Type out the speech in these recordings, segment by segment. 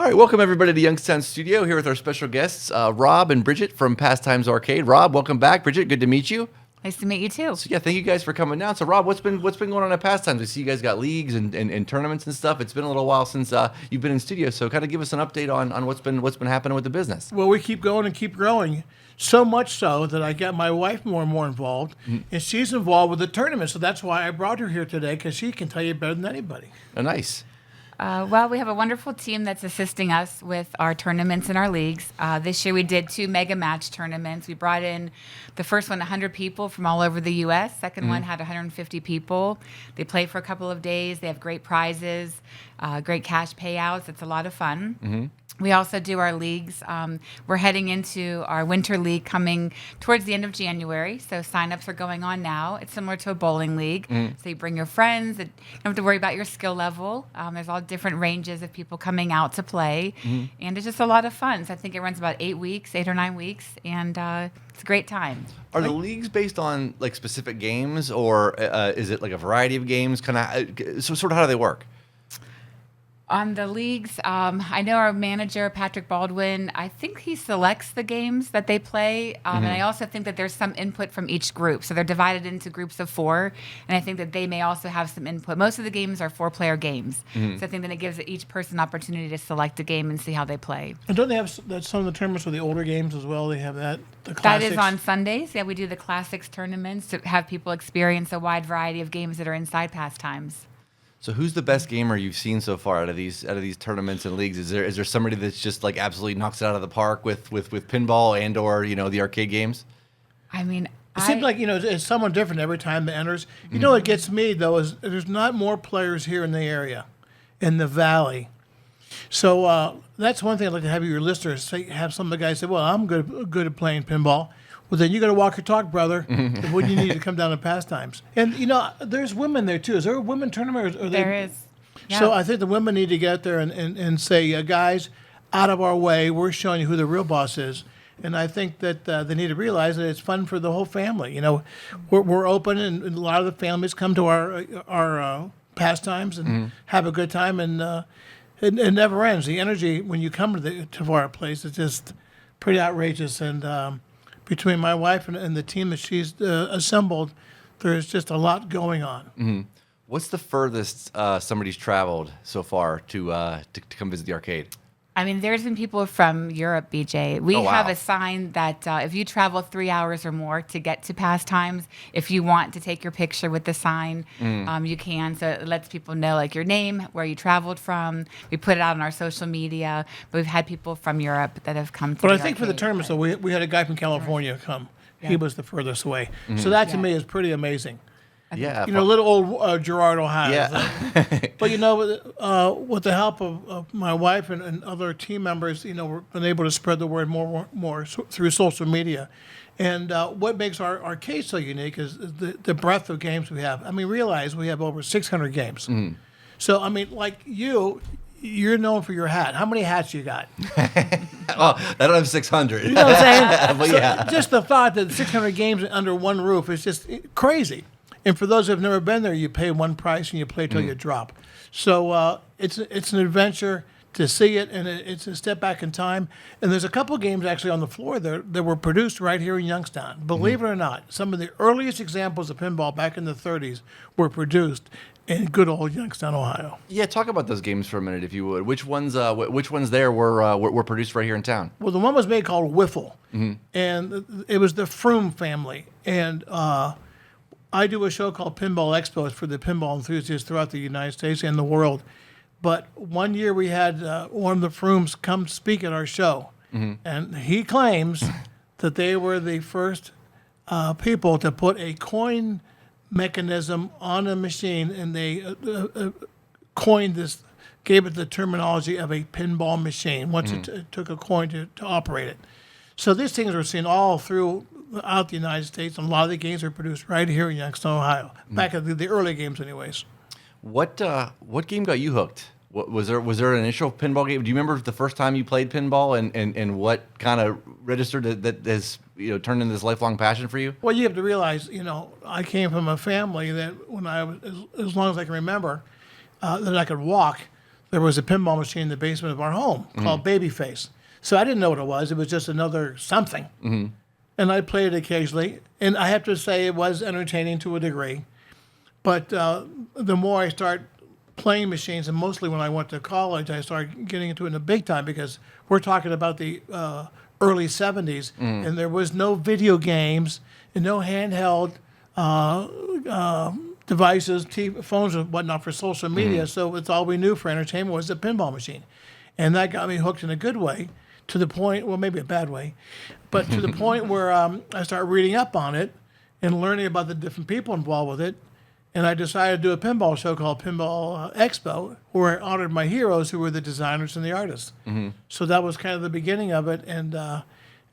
All right, welcome everybody to Youngstown Studio, here with our special guests, Rob and Brigitt from Pastimes Arcade. Rob, welcome back. Brigitt, good to meet you. Nice to meet you too. So yeah, thank you guys for coming down. So Rob, what's been going on at Pastimes? I see you guys got leagues and tournaments and stuff. It's been a little while since you've been in studio, so kind of give us an update on what's been happening with the business. Well, we keep going and keep growing. So much so that I got my wife more and more involved, and she's involved with the tournament. So that's why I brought her here today, because she can tell you better than anybody. Oh, nice. Well, we have a wonderful team that's assisting us with our tournaments and our leagues. This year we did 2 mega match tournaments. We brought in the first one 100 people from all over the U.S. Second one had 150 people. They play for a couple of days. They have great prizes, great cash payouts. It's a lot of fun. We also do our leagues. We're heading into our winter league coming towards the end of January. So signups are going on now. It's similar to a bowling league. So you bring your friends. You don't have to worry about your skill level. There's all different ranges of people coming out to play. And it's just a lot of fun. So I think it runs about 8 or 9 weeks. And it's a great time. Are the leagues based on like specific games, or is it like a variety of games? So sort of how do they work? On the leagues, I know our manager, Patrick Baldwin, I think he selects the games that they play. And I also think that there's some input from each group. So they're divided into groups of 4. And I think that they may also have some input. Most of the games are 4-player games. So I think that it gives each person an opportunity to select a game and see how they play. And don't they have some of the tournaments with the older games as well? They have the That classics. is on Sundays. Yeah, we do the classics tournaments to have people experience a wide variety of games that are inside Pastimes. So who's the best gamer you've seen so far out of these tournaments and leagues? Is there somebody that's just like absolutely knocks it out of the park with pinball and or the arcade games? I mean, It seems like, it's someone different every time that enters. You know what gets me, though, is there's not more players here in the area, in the valley. So that's one thing I'd like to have your listeners say, have some of the guys say, well, I'm good at playing pinball. Well, then you got to walk your talk, brother. When you need to come down to Pastimes. And, there's women there, too. Is there a women tournament? Or there is. Yeah. So I think the women need to get there and say, guys, out of our way, we're showing you who the real boss is. And I think that they need to realize that it's fun for the whole family. We're open, and a lot of the families come to our Pastimes and have a good time, and it never ends. The energy when you come to our place is just pretty outrageous. And between my wife and the team that she's assembled, there's just a lot going on. What's the furthest somebody's traveled so far to come visit the arcade? I mean, there's been people from Europe, BJ. We have a sign that if you travel 3 hours or more to get to Pastimes, if you want to take your picture with the sign, you can. So it lets people know, like, your name, where you traveled from. We put it out on our social media. But we've had people from Europe that have come to But the I think for the arcade. tournament, so we had a guy from California come. Yeah. He was the furthest away. So that to me is pretty amazing. Yeah, Little old Girard, Ohio. yeah. But with the help of my wife and other team members, we've been able to spread the word more through social media. And what makes our arcade so unique is the breadth of games we have. I mean, realize we have over 600 games. So I mean, like you're known for your hat. How many hats you got? Oh, I don't have 600. You know what I'm saying? But yeah. Just the thought that 600 games under one roof is just crazy. And for those who have never been there, you pay one price and you play till you drop. So it's an adventure to see it, and it's a step back in time. And there's a couple games actually on the floor that were produced right here in Youngstown. Believe it or not, some of the earliest examples of pinball back in the 30s were produced in good old Youngstown, Ohio. Yeah, talk about those games for a minute, if you would. Which ones there were produced right here in town? Well, the one was made called Wiffle, and it was the Froome family. And I do a show called Pinball Expo. It's for the pinball enthusiasts throughout the United States and the world. But one year we had one of the Froomes come speak at our show, and he claims that they were the first people to put a coin mechanism on a machine, and they coined this, gave it the terminology of a pinball machine once it took a coin to operate it. So these things were seen all throughout the United States, and a lot of the games are produced right here in Youngstown, Ohio. Back at the early games, anyways. What game got you hooked? Was there an initial pinball game? Do you remember the first time you played pinball, and what kind of registered that has turned into this lifelong passion for you? Well, you have to realize, I came from a family that when I was, as long as I can remember, that I could walk, there was a pinball machine in the basement of our home called Babyface. So I didn't know what it was. It was just another something. And I played it occasionally. And I have to say it was entertaining to a degree. But the more I start playing machines, and mostly when I went to college, I started getting into it in the big time because we're talking about the early 70s, and there was no video games and no handheld devices, phones and whatnot for social media. So it's all we knew for entertainment was the pinball machine. And that got me hooked in a good way to the point, well, maybe a bad way, but to the point where I started reading up on it and learning about the different people involved with it. And I decided to do a pinball show called Pinball Expo, where I honored my heroes who were the designers and the artists. So that was kind of the beginning of it. And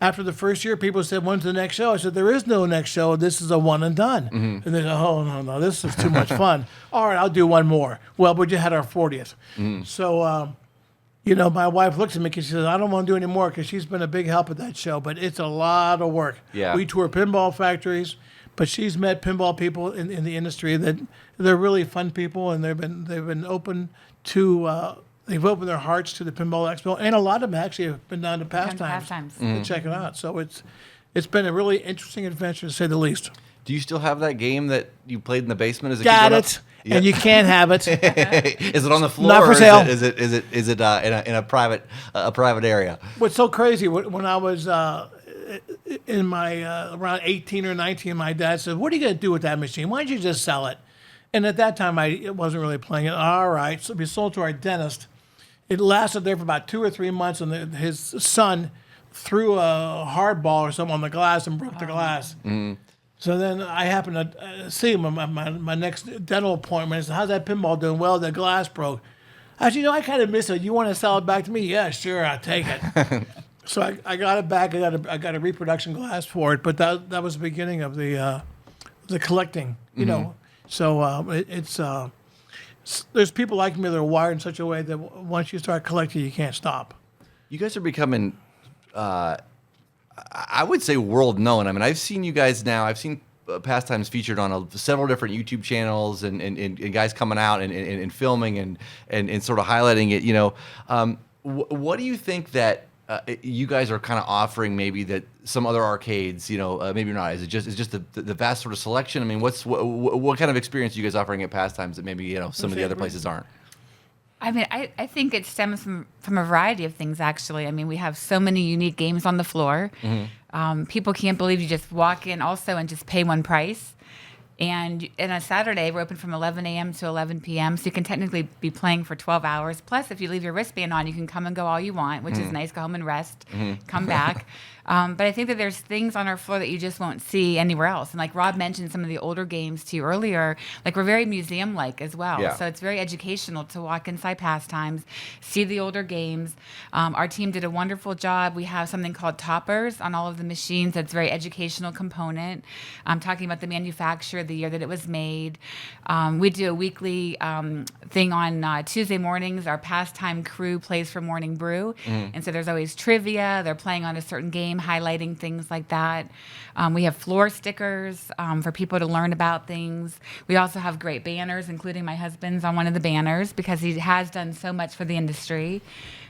after the first year, people said, when's the next show? I said, there is no next show. This is a one and done. And they said, oh, no, this is too much fun. All right, I'll do one more. Well, we just had our 40th. So, my wife looks at me because she says, I don't want to do any more because she's been a big help at that show. But it's a lot of work. Yeah. We tour pinball factories. But she's met pinball people in the industry that they're really fun people, and they've been open to they've opened their hearts to the Pinball Expo, and a lot of them actually have been down to Pastimes to check it out. So it's been a really interesting adventure to say the least. Do you still have that game that you played in the basement as a Got kid? it, and you can't have it. Is it on the floor? Not for or sale. Is it in a private area? What's so crazy when I was in my around 18 or 19, my dad said, "What are you going to do with that machine? Why don't you just sell it?" And at that time, I wasn't really playing it. All right, so we sold to our dentist. It lasted there for about 2 or 3 months, and his son threw a hard ball or something on the glass and broke the glass. So then I happened to see him at my next dental appointment. I said, "How's that pinball doing?" "Well, the glass broke." I said, I kind of miss it. You want to sell it back to me?" "Yeah, sure, I'll take it." So I got it back. I got a reproduction glass for it, but that was the beginning of the collecting, So there's people like me that are wired in such a way that once you start collecting, you can't stop. You guys are becoming, I would say, world known. I mean, I've seen you guys now. I've seen Pastimes featured on several different YouTube channels, and guys coming out and filming and sort of highlighting it. What do you think that you guys are kind of offering maybe that some other arcades, maybe not? Is it just the vast sort of selection? I mean, what kind of experience are you guys offering at Pastimes that maybe some of the other places aren't? I mean, I think it stems from a variety of things, actually. I mean, we have so many unique games on the floor. People can't believe you just walk in also and just pay one price. And on a Saturday, we're open from 11 a.m. to 11 p.m., so you can technically be playing for 12 hours. Plus, if you leave your wristband on, you can come and go all you want, which is nice. Go home and rest, come back. But I think that there's things on our floor that you just won't see anywhere else. And like Rob mentioned some of the older games to you earlier, like we're very museum-like as well. Yeah. So it's very educational to walk inside Pastimes, see the older games. Our team did a wonderful job. We have something called toppers on all of the machines. That's a very educational component. Talking about the manufacturer, the year that it was made. We do a weekly thing on Tuesday mornings. Our Pastime crew plays for Morning Brew. And so there's always trivia. They're playing on a certain game, highlighting things like that. We have floor stickers for people to learn about things. We also have great banners, including my husband's on one of the banners because he has done so much for the industry.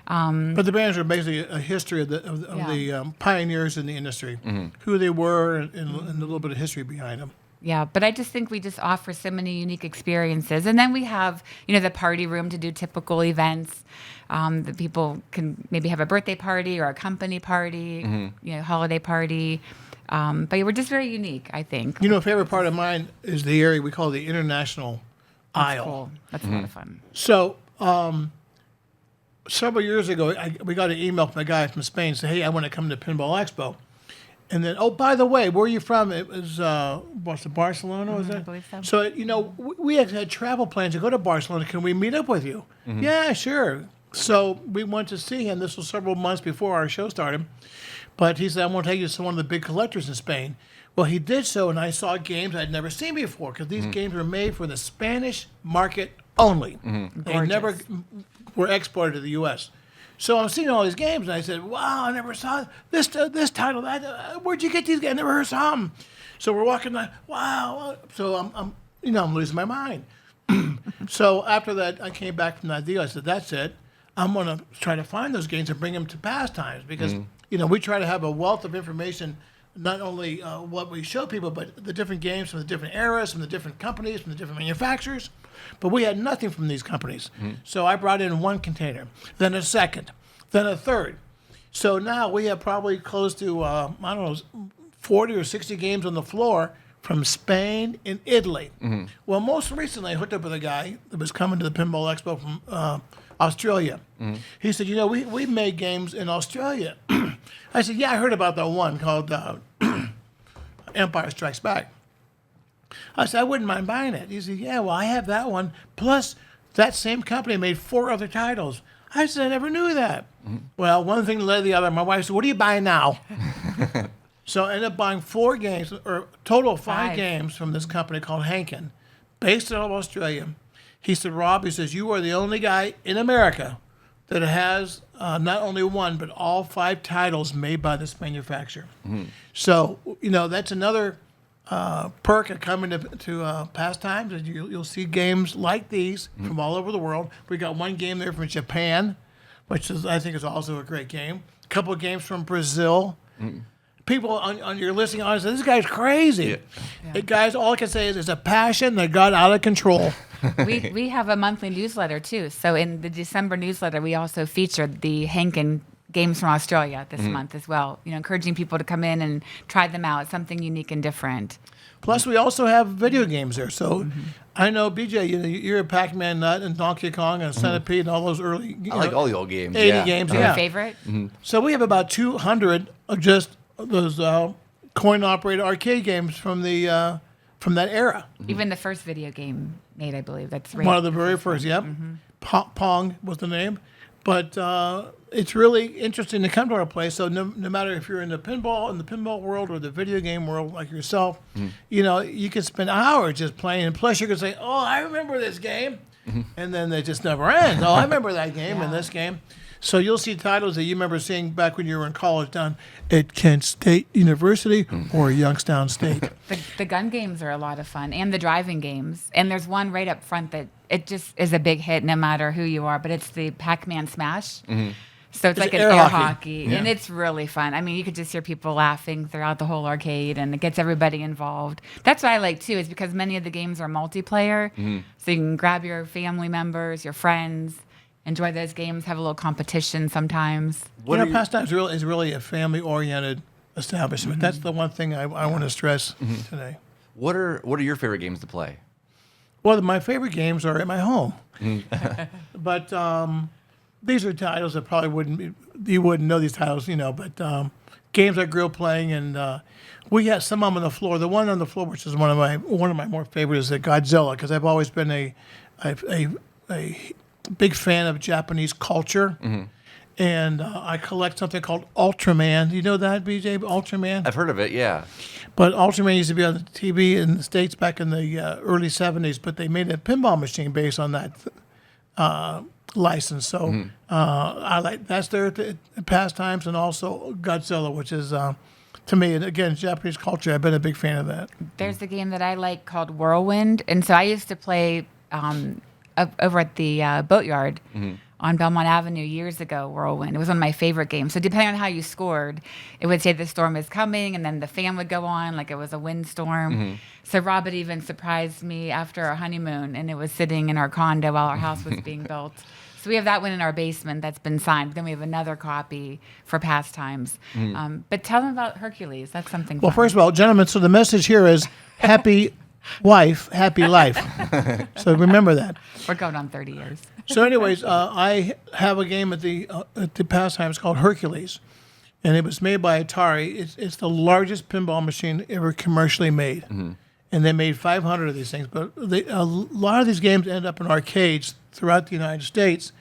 But the banners are basically a history of the pioneers in the industry, who they were, and a little bit of history behind them. Yeah, but I just think we just offer so many unique experiences. And then we have, the party room to do typical events. That people can maybe have a birthday party or a company party, holiday party. But we're just very unique, I think. A favorite part of mine is the area we call the International Aisle. Cool. That's a lot of fun. So several years ago, we got an email from a guy from Spain saying, "Hey, I want to come to Pinball Expo." And then, oh, by the way, where are you from? It was, Barcelona, was it? I believe so. So, we had travel plans to go to Barcelona. Can we meet up with you? Yeah, sure. So we went to see him. This was several months before our show started. But he said, "I want to take you to one of the big collectors in Spain." Well, he did so, and I saw games I'd never seen before because these games were made for the Spanish market only. They never were exported to the U.S. So I'm seeing all these games, and I said, "Wow, I never saw this title. Where'd you get these games? I never heard some." So we're walking like, wow. So I'm losing my mind. So after that, I came back from that deal. I said, that's it. I'm going to try to find those games and bring them to Pastimes because, we try to have a wealth of information, not only what we show people, but the different games from the different eras, from the different companies, from the different manufacturers. But we had nothing from these companies. So I brought in one container, then a second, then a third. So now we have probably close to, 40 or 60 games on the floor from Spain and Italy. Well, most recently I hooked up with a guy that was coming to the Pinball Expo from Australia. He said, we made games in Australia. I said, yeah, I heard about that one called Empire Strikes Back. I said, I wouldn't mind buying it. He said, yeah, well, I have that one. Plus, that same company made 4 other titles. I said, I never knew that. Well, one thing led to the other. My wife said, what are you buying now? So I ended up buying 4 games, or total of 5 games from this company called Hankin, based out of Australia. He said, Rob, he says, you are the only guy in America that has not only one, but all 5 titles made by this manufacturer. So, that's another perk of coming to Pastimes. Is you'll see games like these from all over the world. We got one game there from Japan, which I think is also a great game. A couple of games from Brazil. People on your listening audience say, this guy's crazy. Guys, all I can say is it's a passion that got out of control. We have a monthly newsletter, too. So in the December newsletter, we also featured the Hankin games from Australia this month as well. Encouraging people to come in and try them out. It's something unique and different. Plus, we also have video games there. So I know, BJ, you're a Pac-Man nut and Donkey Kong and Centipede and all those early I like all the old games. 80 games. Your favorite? So we have about 200 of just those coin-operated arcade games from that era. Even the first video game made, I believe. That's One of the very first, yep. Pong was the name. But it's really interesting to come to our place. So no matter if you're in the pinball world or the video game world like yourself, you can spend hours just playing. And plus you can say, oh, I remember this game. And then it just never ends. Oh, I remember that game and this game. So you'll see titles that you remember seeing back when you were in college down at Kent State University or Youngstown State. The gun games are a lot of fun, and the driving games. And there's one right up front that it just is a big hit no matter who you are, but it's the Pac-Man Smash. So it's like an air hockey, and it's really fun. I mean, you could just hear people laughing throughout the whole arcade, and it gets everybody involved. That's what I like, too, is because many of the games are multiplayer, so you can grab your family members, your friends, enjoy those games, have a little competition sometimes. Pastimes is really a family-oriented establishment. That's the one thing I want to stress today. What are your favorite games to play? Well, my favorite games are at my home. But these are titles that probably you wouldn't know these titles, but games I grew up playing, and we had some of them on the floor. The one on the floor, which is one of my more favorites, is Godzilla, because I've always been a big fan of Japanese culture. And I collect something called Ultraman. Do you know that, BJ? Ultraman? I've heard of it, yeah. But Ultraman used to be on the TV in the States back in the early 70s, but they made a pinball machine based on that license. So that's there at Pastimes, and also Godzilla, which is, to me, and again, Japanese culture. I've been a big fan of that. There's a game that I like called Whirlwind. And so I used to play over at the Boatyard on Belmont Avenue years ago, Whirlwind. It was one of my favorite games. So depending on how you scored, it would say the storm is coming, and then the fan would go on like it was a windstorm. So Rob had even surprised me after our honeymoon, and it was sitting in our condo while our house was being built. So we have that one in our basement that's been signed. Then we have another copy for Pastimes. But tell them about Hercules. That's something Well, fun. first of all, gentlemen, so the message here is happy wife, happy life. So remember that. We're going on 30 years. So anyways, I have a game at the Pastimes called Hercules. And it was made by Atari. It's the largest pinball machine ever commercially made. And they made 500 of these things. But a lot of these games end up in arcades throughout the United States,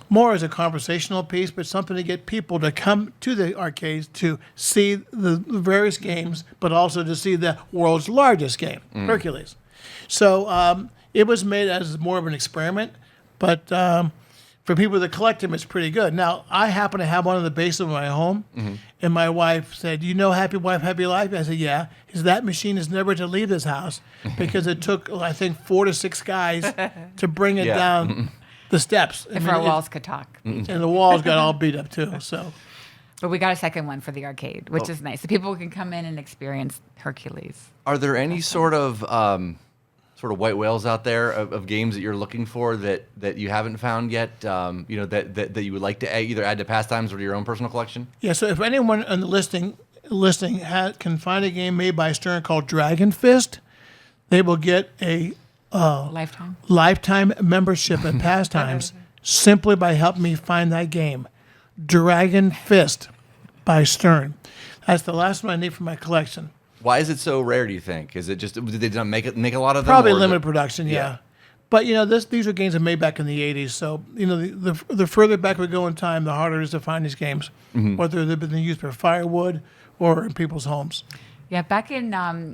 more as a conversational piece, but something to get people to come to the arcades to see the various games, but also to see the world's largest game, Hercules. So it was made as more of an experiment. But for for people that collect them, it's pretty good. Now, I happen to have one in the basement of my home, and my wife said, "You know, Happy Wife, Happy Life?" I said, "Yeah." He said, "That machine is never to leave this house because it took, I think, 4 to 6 guys to bring it down the steps. If our walls could talk. And the walls got all beat up, too, so... But we got a second one for the arcade, which is nice. So people can come in and experience Hercules. Are there any sort of white whales out there of games that you're looking for that you haven't found yet? You know, that you would like to either add to Pastimes or to your own personal collection? Yeah, so if anyone on the listing can find a game made by Stern called Dragon Fist, they will get a lifetime membership at Pastimes simply by helping me find that game. Dragon Fist by Stern. That's the last one I need for my collection. Why is it so rare, do you think? Is it just, did they not make a lot of them? Probably limited production, yeah. But, you know, these are games that made back in the 80s. So, you know, the further back we go in time, the harder it is to find these games, whether they've been used for firewood or in people's homes. Yeah, back in,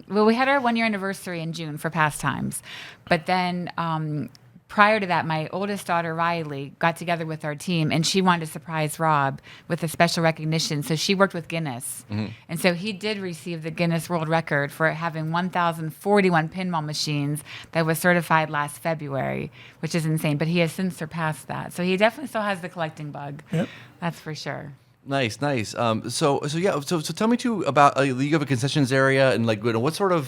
we had our 1-year anniversary in June for Pastimes. But then prior to that, my oldest daughter, Riley, got together with our team, and she wanted to surprise Rob with a special recognition. So she worked with Guinness. And so he did receive the Guinness World Record for having 1,041 pinball machines that was certified last February, which is insane. But he has since surpassed that. So he definitely still has the collecting bug. Yep. That's for sure. Nice. So tell me too about you have a concessions area, and like what sort of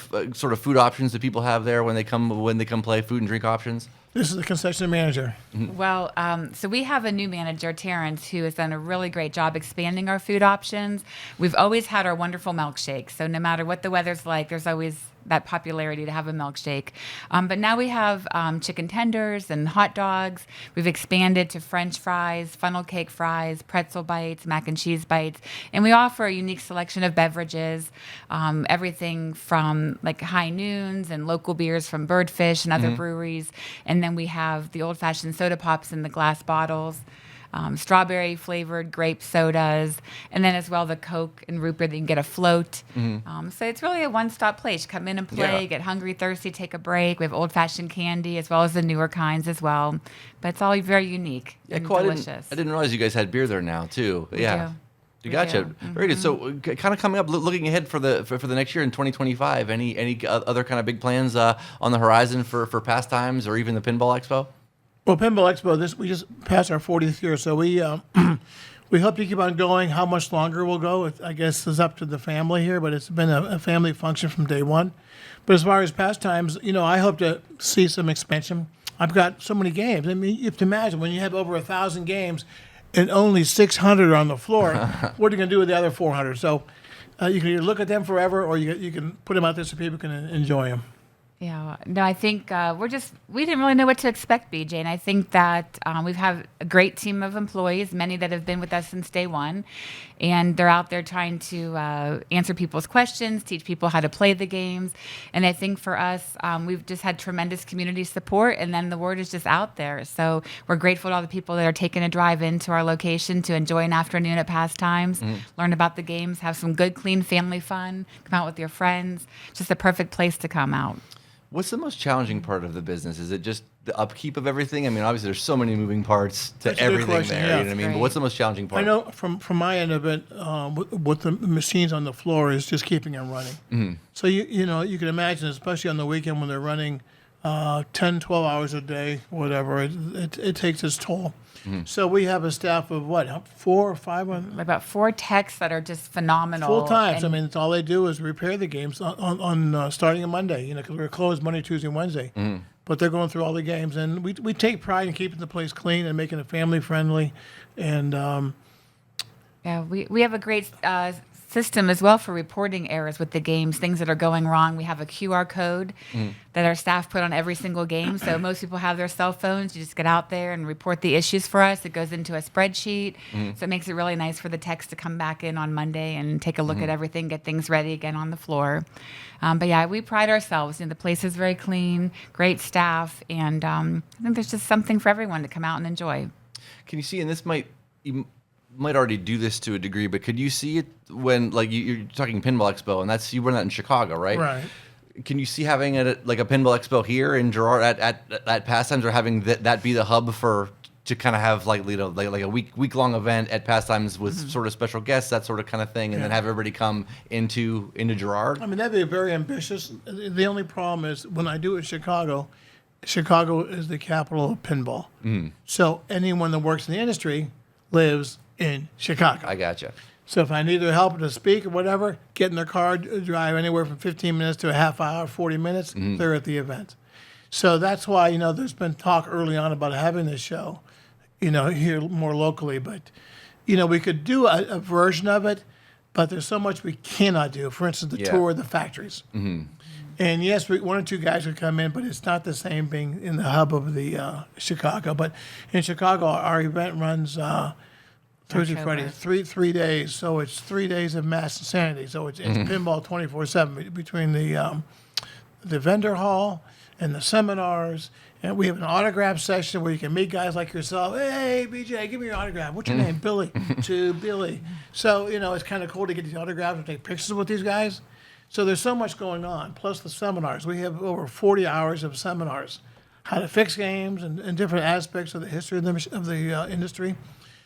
food options do people have there when they come play, food and drink options? This is the concession manager. Well, so we have a new manager, Terrence, who has done a really great job expanding our food options. We've always had our wonderful milkshakes. So no matter what the weather's like, there's always that popularity to have a milkshake. But now we have chicken tenders and hot dogs. We've expanded to French fries, funnel cake fries, pretzel bites, mac and cheese bites. And we offer a unique selection of beverages, everything from like high noons and local beers from Birdfish and other breweries. And then we have the old-fashioned soda pops in the glass bottles. Strawberry flavored grape sodas, and then as well the Coke and root beer that you can get a float. So it's really a one-stop place. Come in and play, get hungry, thirsty, take a break. We have old-fashioned candy as well as the newer kinds as well. But it's all very unique and delicious. I didn't realize you guys had beer there now too. We do. You gotcha. Very good. So, kind of coming up, looking ahead for the next year in 2025. Any other kind of big plans on the horizon for Pastimes or even the Pinball Expo? Well, Pinball Expo, we just passed our 40th year, so we hope to keep on going. How much longer we'll go, I guess, is up to the family here, but it's been a family function from day one. But as far as Pastimes, you know, I hope to see some expansion. I've got so many games. I mean, you have to imagine when you have over 1,000 games and only 600 are on the floor, what are you going to do with the other 400? So you can either look at them forever or you can put them out there so people can enjoy them. Yeah, no, I think we didn't really know what to expect, BJ. And I think that we've had a great team of employees, many that have been with us since day one. And they're out there trying to answer people's questions, teach people how to play the games. And I think for us, we've just had tremendous community support. And then the word is just out there. So we're grateful to all the people that are taking a drive into our location to enjoy an afternoon at Pastimes, learn about the games, have some good, clean family fun, come out with your friends. Just a perfect place to come out. What's the most challenging part of the business? Is it just the upkeep of everything? I mean, obviously, there's so many moving parts to everything there. Yeah. You know what I mean? But what's the most challenging part? I know from my end of it, with the machines on the floor is just keeping them running. So you know you can imagine, especially on the weekend when they're running 10, 12 hours a day, whatever, it takes its toll. So we have a staff of what, 4 or 5? About 4 techs that are just phenomenal. Full time. I mean, it's all they do is repair the games on starting on Monday. You know, because we're closed Monday, Tuesday, and Wednesday. But they're going through all the games, and we take pride in keeping the place clean and making it family friendly. And yeah, we have a great system as well for reporting errors with the games, things that are going wrong. We have a QR code that our staff put on every single game. So most people have their cell phones. You just get out there and report the issues for us. It goes into a spreadsheet. So it makes it really nice for the techs to come back in on Monday and take a look at everything, get things ready again on the floor. But yeah, we pride ourselves. You know, the place is very clean, great staff, and I think there's just something for everyone to come out and enjoy. Can you see, and this you might already do this to a degree, but could you see it when, like, you're talking Pinball Expo, and you run that in Chicago, right? Right. Can you see having it like a Pinball Expo here in Girard at Pastimes, or having that be the hub for to kind of have like like a week long event at Pastimes with sort of special guests, that sort of kind of thing, and then have everybody come into Girard? I mean, that'd be very ambitious. The only problem is when I do it in Chicago, Chicago is the capital of pinball. So anyone that works in the industry lives in Chicago. I gotcha. So if I need their help to speak or whatever, get in their car, drive anywhere from 15 minutes to a half hour, 40 minutes, they're at the event. So that's why, there's been talk early on about having this show, here more locally. But, we could do a version of it, but there's so much we cannot do. For instance, the tour of the factories. And yes, one or two guys would come in, but it's not the same being in the hub of the Chicago. But in Chicago, our event runs Thursday, Friday, three days. So it's 3 days of mass insanity. So it's pinball 24/7 between the vendor hall and the seminars. And we have an autograph section where you can meet guys like yourself. Hey, BJ, give me your autograph. What's your name? Billy. To Billy. So, it's kind of cool to get these autographs and take pictures with these guys. So there's so much going on, plus the seminars. We have over 40 hours of seminars, how to fix games and different aspects of the history of the industry.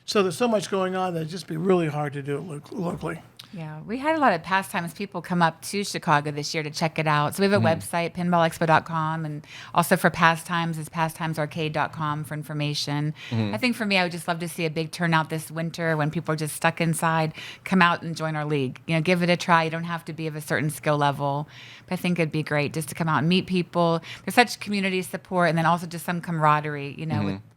So there's so much going on that it'd just be really hard to do it locally. Yeah, we had a lot of Pastimes people come up to Chicago this year to check it out. So we have a website, pinballexpo.com, and also for Pastimes is pastimesarcade.com for information. I think for me, I would just love to see a big turnout this winter when people are just stuck inside, come out and join our league. Give it a try. You don't have to be of a certain skill level. But I think it'd be great just to come out and meet people. There's such community support and then also just some camaraderie,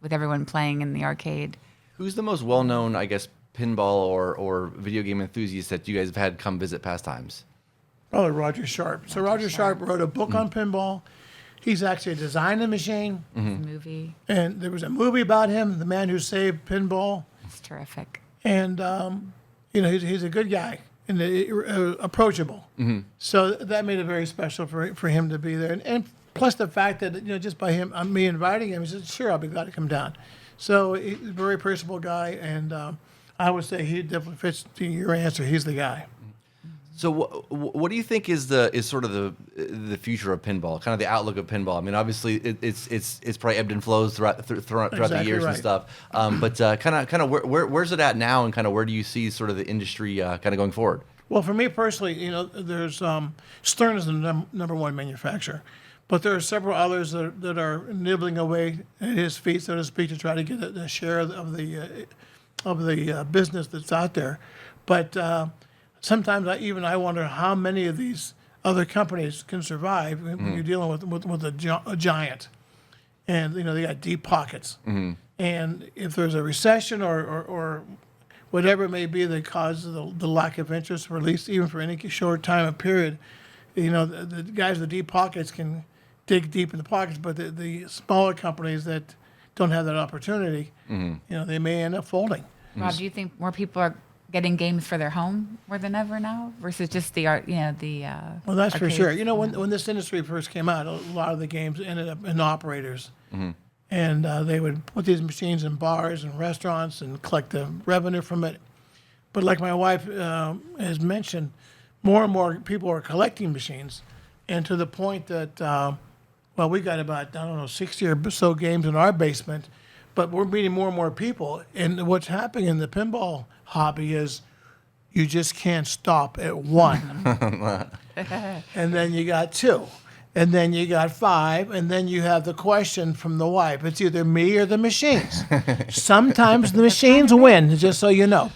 with everyone playing in the arcade. Who's the most well-known, I guess, pinball or video game enthusiast that you guys have had come visit Pastimes? Probably Roger Sharp. So Roger Sharp wrote a book on pinball. He's actually designed the machine. Movie. And there was a movie about him, The Man Who Saved Pinball. It's terrific. And, he's a good guy and approachable. So that made it very special for him to be there. And plus the fact that, just by me inviting him, he said, sure, I'll be glad to come down. So he's a very personable guy, and I would say he definitely fits to your answer. He's the guy. So what do you think is sort of the future of pinball, kind of the outlook of pinball? I mean, obviously it's probably ebbed and flows throughout the years and stuff. But kind of where's it at now, and kind of where do you see sort of the industry kind of going forward? Well, for me personally, there's Stern is the number one manufacturer. But there are several others that are nibbling away at his feet, so to speak, to try to get a share of the business that's out there. But sometimes I wonder how many of these other companies can survive when you're dealing with a giant, and they got deep pockets. And if there's a recession or whatever it may be that causes the lack of interest, or at least even for any short time of period, the guys with deep pockets can dig deep in the pockets, but the smaller companies that don't have that opportunity, they may end up folding. Rob, do you think more people are getting games for their home more than ever now versus just the art? Well, that's for sure. When this industry first came out, a lot of the games ended up in operators, and they would put these machines in bars and restaurants and collect the revenue from it. But like my wife has mentioned, more and more people are collecting machines, and to the point that. Well, we got about, 60 or so games in our basement, but we're meeting more and more people. And what's happening in the pinball hobby is you just can't stop at one. And then you got two. And then you got five. And then you have the question from the wife. It's either me or the machines. Sometimes the machines win, just so you know.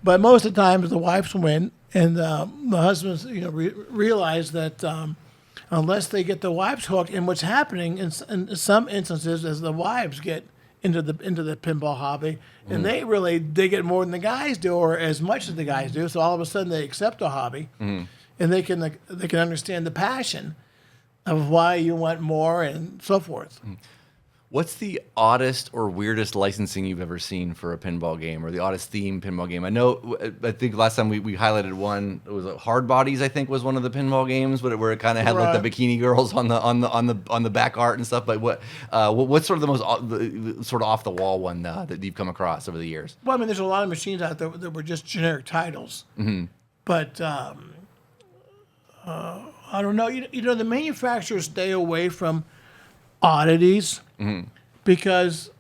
But most of the times the wives win. And the husbands realize that... unless they get the wives hooked, and what's happening in some instances is the wives get into the pinball hobby, and they really dig it more than the guys do, or as much as the guys do. So all of a sudden they accept the hobby, and they can understand the passion of why you want more and so forth. What's the oddest or weirdest licensing you've ever seen for a pinball game, or the oddest theme pinball game? I think last time we highlighted one. It was Hard Bodies, I think, was one of the pinball games, where it kind of had like the bikini girls on the back art and stuff. But what's sort of the most sort of off the wall one that you've come across over the years? Well, I mean, there's a lot of machines out there that were just generic titles, but I don't know. The manufacturers stay away from oddities because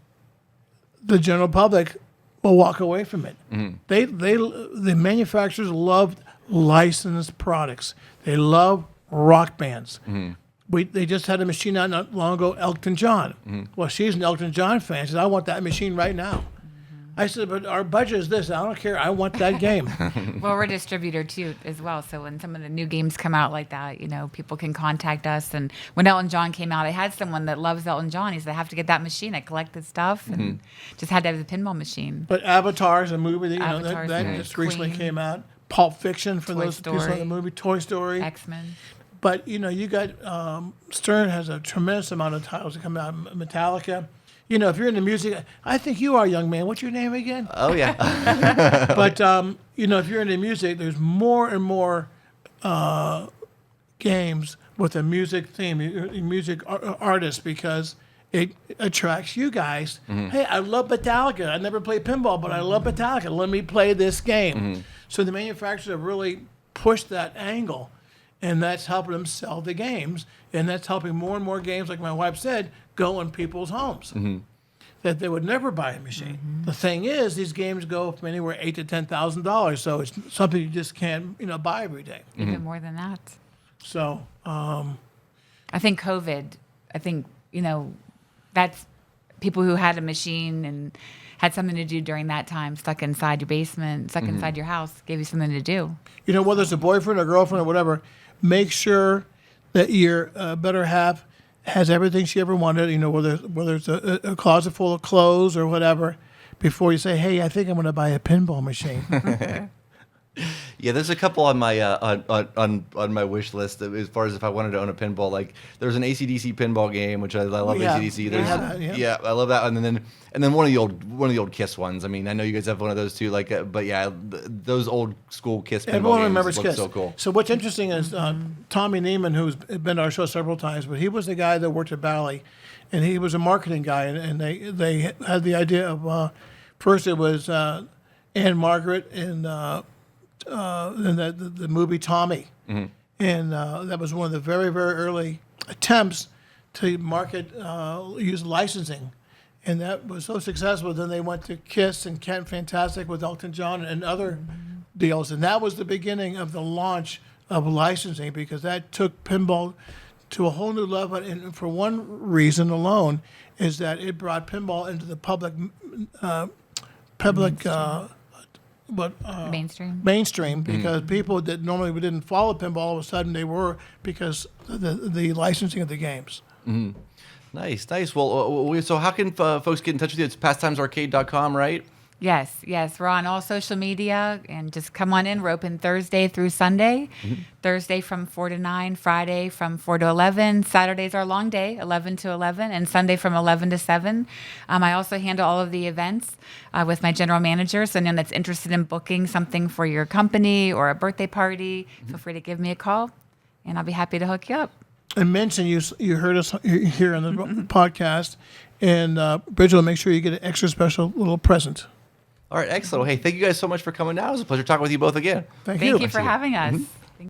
the general public will walk away from it. The manufacturers love licensed products. They love rock bands. They just had a machine out not long ago, Elton John. Well, she's an Elton John fan. She said, I want that machine right now. I said, but our budget is this. I don't care. I want that game. Well, we're a distributor too, as well. So when some of the new games come out like that, people can contact us. And when Elton John came out, I had someone that loves Elton John. He said, I have to get that machine. I collected stuff and just had to have the pinball machine. But Avatar is a movie that, Avatar's that good. just recently Queen. came out. Pulp Fiction for Toy those people Story. in the movie. Toy Story. X-Men. But, you got Stern has a tremendous amount of titles that come out. Metallica. If you're into music, I think you are, young man. What's your name again? Oh yeah. But, if you're into music, there's more and more games with a music theme, music artists, because it attracts you guys. Hey, I love Metallica. I never played pinball, but I love Metallica. Let me play this game. So the manufacturers have really pushed that angle, and that's helping them sell the games, and that's helping more and more games, like my wife said, go in people's homes. That they would never buy a machine. The thing is, these games go from anywhere $8,000 to $10,000, so it's something you just can't, buy every day. Even more than that. So, I think COVID, that's people who had a machine and had something to do during that time, stuck inside your basement, stuck inside your house, gave you something to do. whether it's a boyfriend or girlfriend or whatever, make sure that your better half has everything she ever wanted, whether it's a closet full of clothes or whatever, before you say, hey, I think I'm going to buy a pinball machine. Yeah, there's a couple on my on my wish list as far as if I wanted to own a pinball. Like there's an AC/DC pinball game, which I love. Yeah. AC/DC. There's, Yeah. I love that. And then one of the old Kiss ones. I mean, I know you guys have one of those too. Like, but yeah, those old school Kiss pinball Everyone games remembers look Kiss. so cool. So what's interesting is Tommy Neiman, who's been to our show several times, but he was the guy that worked at Bally, and he was a marketing guy, and they had the idea of first it was Anne Margaret and the movie Tommy, and that was one of the very, very early attempts to market use licensing, and that was so successful. Then they went to Kiss and Kent Fantastic with Elton John and other deals, and that was the beginning of the launch of licensing, because that took pinball to a whole new level. And for one reason alone is that it brought pinball into the public mainstream, because people that normally didn't follow pinball, all of a sudden they were, because of the licensing of the games. Nice. Well, so how can folks get in touch with you? It's pastimesarcade.com, right? Yes. We're on all social media, and just come on in. We're open Thursday through Sunday. Thursday from 4 to 9, Friday from 4 to 11. Saturday's our long day, 11 to 11, and Sunday from 11 to 7. I also handle all of the events with my general manager. So anyone that's interested in booking something for your company or a birthday party, feel free to give me a call, and I'll be happy to hook you up. And mention you heard us here on the podcast, and Bridget will make sure you get an extra special little present. All right, excellent. Well, hey, thank you guys so much for coming down. It was a pleasure talking with you both again. Thank Thank you. you for having us.